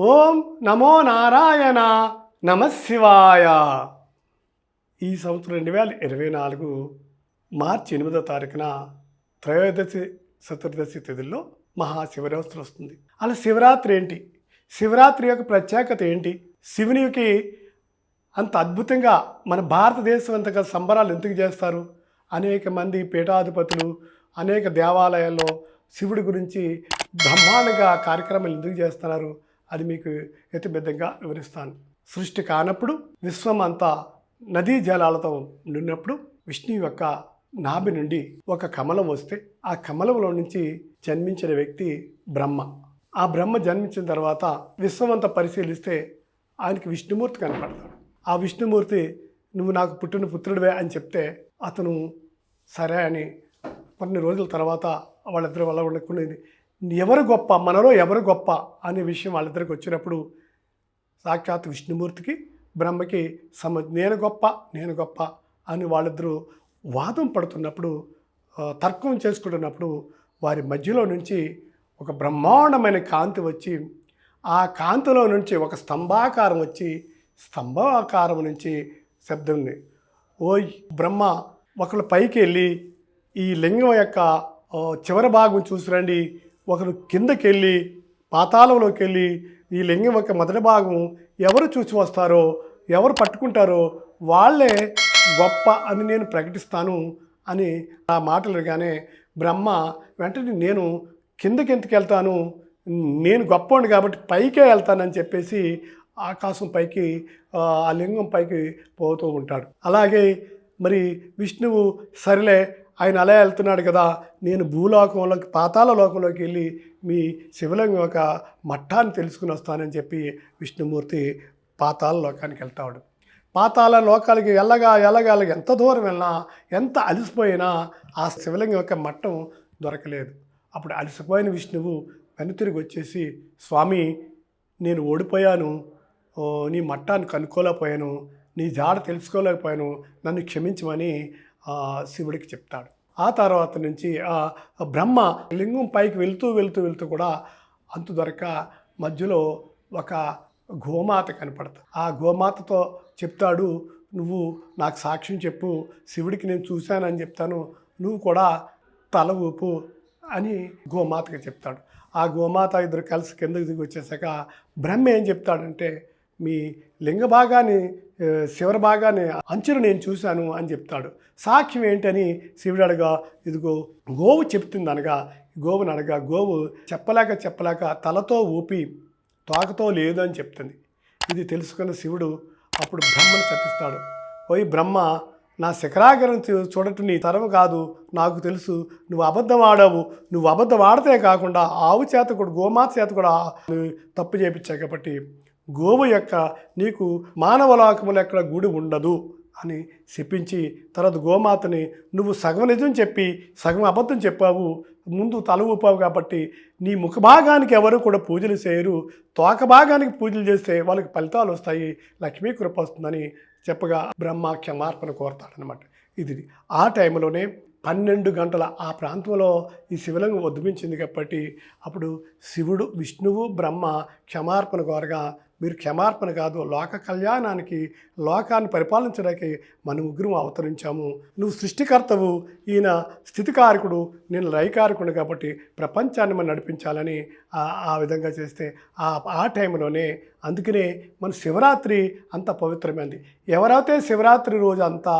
ఓం నమో నారాయణ నమశివాయ. ఈ సంవత్సరం 2024 మార్చి 8వ తారీఖున త్రయోదశి చతుర్దశి తిథుల్లో మహాశివరాత్రి వస్తుంది. అలా శివరాత్రి ఏంటి, శివరాత్రి యొక్క ప్రత్యేకత ఏంటి, శివునికి అంత అద్భుతంగా మన భారతదేశం అంతగా సంబరాలు ఎందుకు చేస్తారు, అనేక మంది పీఠాధిపతులు అనేక దేవాలయాల్లో శివుడి గురించి బ్రహ్మాండంగా కార్యక్రమాలు ఎందుకు చేస్తున్నారు, అది మీకు యథాబద్ధంగా వివరిస్తాను. సృష్టి కానప్పుడు విశ్వం అంతా నదీ జలాలతో నిండినప్పుడు విష్ణు యొక్క నాభి నుండి ఒక కమలం వస్తే ఆ కమలంలో నుంచి జన్మించిన వ్యక్తి బ్రహ్మ. ఆ బ్రహ్మ జన్మించిన తర్వాత విశ్వం అంతా పరిశీలిస్తే ఆయనకి విష్ణుమూర్తి కనపడతాడు. ఆ విష్ణుమూర్తి నువ్వు నాకు పుట్టిన పుత్రుడివే అని చెప్తే అతను సరే అని కొన్ని రోజుల తర్వాత వాళ్ళిద్దరు వల్ల ఉండకునేది ఎవరు గొప్ప, మనలో ఎవరు గొప్ప అనే విషయం వాళ్ళిద్దరికి వచ్చినప్పుడు సాక్షాత్ విష్ణుమూర్తికి బ్రహ్మకి నేను గొప్ప అని వాళ్ళిద్దరూ వాదం పడుతున్నప్పుడు, తర్కం చేసుకుంటున్నప్పుడు వారి మధ్యలో నుంచి ఒక బ్రహ్మాండమైన కాంతి వచ్చి ఆ కాంతిలో నుంచి ఒక స్తంభాకారం వచ్చి స్తంభాకారం నుంచి శబ్దం, ఓయ్ బ్రహ్మ ఒకరు పైకి వెళ్ళి ఈ లింగం యొక్క చివరి భాగం చూసిరండి, ఒకరు కిందకి వెళ్ళి పాతాళంలోకి వెళ్ళి ఈ లింగం యొక్క మొదటి భాగం ఎవరు చూసి వస్తారో ఎవరు పట్టుకుంటారో వాళ్ళే గొప్ప అని నేను ప్రకటిస్తాను అని ఆ మాటలుగానే బ్రహ్మ వెంటనే నేను కిందకి ఎందుకు వెళ్తాను, నేను గొప్పవాడిని కాబట్టి పైకే వెళ్తానని చెప్పేసి ఆకాశం పైకి ఆ లింగం పైకి పోతూ ఉంటాడు. అలాగే మరి విష్ణువు సరిలే ఆయన అలా వెళ్తున్నాడు కదా, నేను భూలోకంలోకి పాతాళ లోకంలోకి వెళ్ళి మీ శివలింగం యొక్క మట్టాన్ని తెలుసుకుని వస్తానని చెప్పి విష్ణుమూర్తి పాతాళ లోకానికి వెళ్తాడు. పాతాళ లోకాలకి వెళ్ళగా ఎంత దూరం వెళ్ళినా ఎంత అలసిపోయినా ఆ శివలింగం యొక్క మట్టం దొరకలేదు. అప్పుడు అలసిపోయిన విష్ణువు వెనుతిరిగి వచ్చేసి, స్వామి నేను ఓడిపోయాను, నీ మట్టాన్ని కనుక్కోలేకపోయాను, నీ జాడ తెలుసుకోలేకపోయాను, నన్ను క్షమించమని శివుడికి చెప్తాడు. ఆ తర్వాత నుంచి బ్రహ్మ లింగం పైకి వెళ్తూ కూడా అంతు దొరక మధ్యలో ఒక గోమాత కనపడతాడు. ఆ గోమాతతో చెప్తాడు, నువ్వు నాకు సాక్ష్యం చెప్పు, శివుడికి నేను చూశానని చెప్తాను, నువ్వు కూడా తల ఊపు అని గోమాతకి చెప్తాడు. ఆ గోమాత ఇద్దరు కలిసి కిందకి దిగి వచ్చేసాక బ్రహ్మ ఏం చెప్తాడంటే, మీ లింగ భాగాన్ని శివర భాగాన్ని అంచును నేను చూశాను అని చెప్తాడు. సాక్ష్యం ఏంటని శివుడు అడగా, ఇదిగో గోవు చెప్తుంది అనగా గోవుని అడగా గోవు చెప్పలేక తలతో ఊపి తోకతో లేదు అని చెప్తుంది. ఇది తెలుసుకున్న శివుడు అప్పుడు బ్రహ్మను శపిస్తాడు. ఓయ్ బ్రహ్మ, నా శిఖరాగ్రం చూడటం నీ తరం కాదు, నాకు తెలుసు నువ్వు అబద్ధం ఆడావు, నువ్వు అబద్ధం ఆడితే కాకుండా ఆవు చేత కూడా గోమాత చేత కూడా తప్పు చేయించావు కాబట్టి గోవు యొక్క నీకు మానవ లోకములు ఎక్కడ గుడి ఉండదు అని చెప్పించి తర్వాత గోమాతని నువ్వు సగం నిజం చెప్పి సగం అబద్ధం చెప్పావు, ముందు తల ఊపావు కాబట్టి నీ ముఖ భాగానికి ఎవరు కూడా పూజలు చేయరు, తోక భాగానికి పూజలు చేస్తే వాళ్ళకి ఫలితాలు వస్తాయి, లక్ష్మీ కృప వస్తుందని చెప్పగా బ్రహ్మ క్షమార్పణ కోరతాడనమాట. ఇది ఆ టైంలోనే 12 గంటల ఆ ప్రాంతంలో ఈ శివలింగం ఉద్భవించింది కాబట్టి అప్పుడు శివుడు విష్ణువు బ్రహ్మ క్షమార్పణ కోరగా, మీరు క్షమార్పణ కాదు లోక కళ్యాణానికి లోకాన్ని పరిపాలించడానికి మన ముగ్గురు అవతరించాము, నువ్వు సృష్టికర్తవు, ఈయన స్థితికారకుడు, నేను లయకారకుడు కాబట్టి ప్రపంచాన్ని మనం నడిపించాలని ఆ విధంగా చేస్తే ఆ టైంలోనే అందుకనే మన శివరాత్రి అంత పవిత్రమైనది. ఎవరైతే శివరాత్రి రోజు అంతా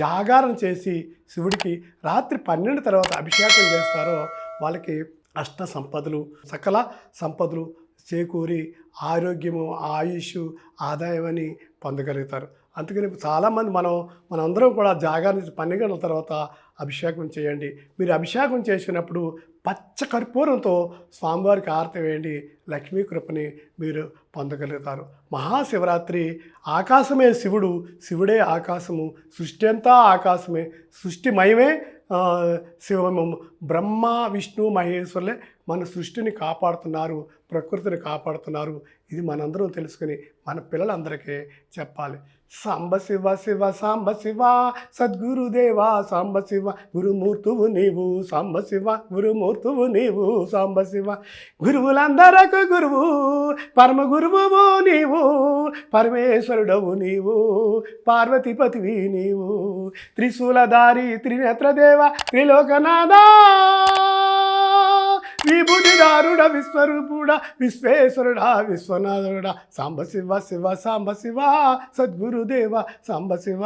జాగారం చేసి శివుడికి రాత్రి 12 తర్వాత అభిషేకం చేస్తారో వాళ్ళకి అష్ట సంపదలు సకల సంపదలు చేకూరి ఆరోగ్యము ఆయుష్ ఆదాయం అని పొందగలుగుతారు. అందుకని చాలామంది మనందరం కూడా జాగారం 12 గంటల తర్వాత అభిషేకం చేయండి. మీరు అభిషేకం చేసినప్పుడు పచ్చ కర్పూరంతో స్వామివారికి ఆరతి వేయండి, లక్ష్మీ కృపని మీరు పొందగలుగుతారు. మహాశివరాత్రి ఆకాశమే శివుడు, శివుడే ఆకాశము, సృష్టి అంతా ఆకాశమే, సృష్టిమయమే శివము, బ్రహ్మ విష్ణు మహేశ్వరులే మన సృష్టిని కాపాడుతున్నారు, ప్రకృతిని కాపాడుతున్నారు. ఇది మనందరం తెలుసుకుని మన పిల్లలందరికీ చెప్పాలి. సాంబ శివ శివ సాంబ శివ సద్గురుదేవా సాంబ శివ గురుమూర్తువు నీవు సాంబ శివ గురుమూర్తువు నీవు సాంబ శివ గురువులందరకు గురువు పరమ గురువు నీవు పరమేశ్వరుడవు నీవు పార్వతీపతివి నీవు త్రిశూలధారి త్రినేత్రదేవ త్రిలోకనాథా విభూతిదారుడ విశ్వరూపుడ విశ్వేశ్వరుడా విశ్వనాథుడా సాంబ శివ శివ సాంబ శివ సద్గురుదేవ సాంబ శివ.